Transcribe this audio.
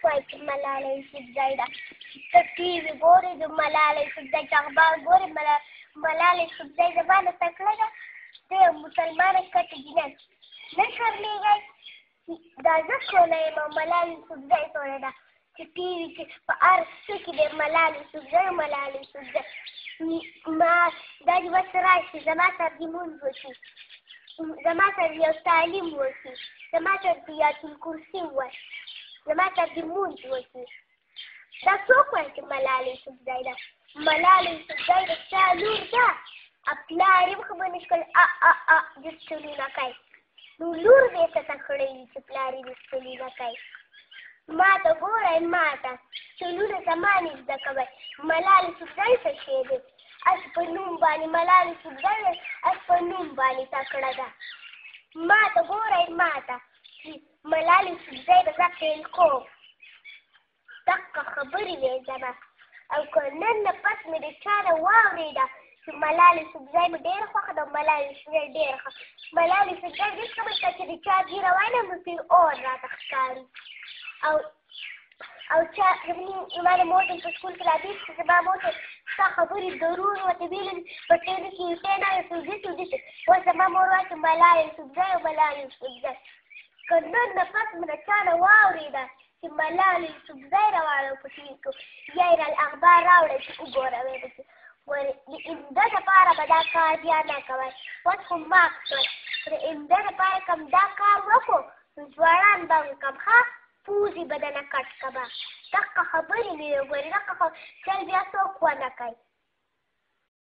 څوک وایي چې ملالۍ یوسفزۍ ده ته ټي وي ګورې د ملالۍ یوسفزۍ چې اخبار ګورې ملالۍ یوسفزۍ زما نه تکړه ده زه یو مسلمانه ښکته جینۍ نه شرمېږئ دا زه سوله یم او ملالۍ یوسفزۍ سوله ده چې ټي وي کې په هر څه کې دی ملالۍ یوسفزۍ ما دا دې ورته راشي زما سره دې لمونځ وشي زما سره یو تعلیم وشي زما سره د یاسین کرسي ووایي زما سره دې لمونځ وشي دا څوک وایي چې ملالۍ یوسفزۍ ده ملالۍ یوسفزۍ د چا لور ده پلار یې خبر نه شي کولی دې چلونه کوي نو لور دې څه ته کړی وي چې پلار یې دې چلونه کوي ما ته ګورئ ما ته چلونه زما نه زده کوئ ملالۍ یوسفزۍ څه شی دی اس په نوم باندې ملالۍ یوسفزۍ اس په نوم باندې تکړه ده ما ته ګورئ ما ته چې ملالۍ یوسفزۍ به زه پیل کوم دقه خبرې وې زما او که نن نه پس مې د چا نه واورېده چې ملالۍ یوسفزۍ مې ډېره خوښه ده ملالۍ یوسفزۍ ډېره ښه ملالۍ یوسفزۍ دې ښه وایي چې د چا ږیره وای نو پرې اور راته ښکاري او چا زما د مور په سکول کې راځي چې زما مور ته ستا خبرې ضرور ورته ویلې دي په ټیوي کې یوټۍ نه داسې اوس زما مور وایي چې ملالۍ یوسفزۍ او ملالۍ یوسفزۍ که نن نه پس مې د چا نه واورېده چې ملالۍ یوسفزۍ راواړو په ټي وي کې یا یې الاخبار راوړی چې وګوره ویې پسې ورې د عمده دپاره به دا کار بیا نه کوئ اوس خو معاف شول د عمده دپاره که دا کار وکړو نو ځوانان به وکړم ښه پوزې به دنه کټ کړه دقه خبرې مې وګورې دقه چل بیا څوک ونه کوي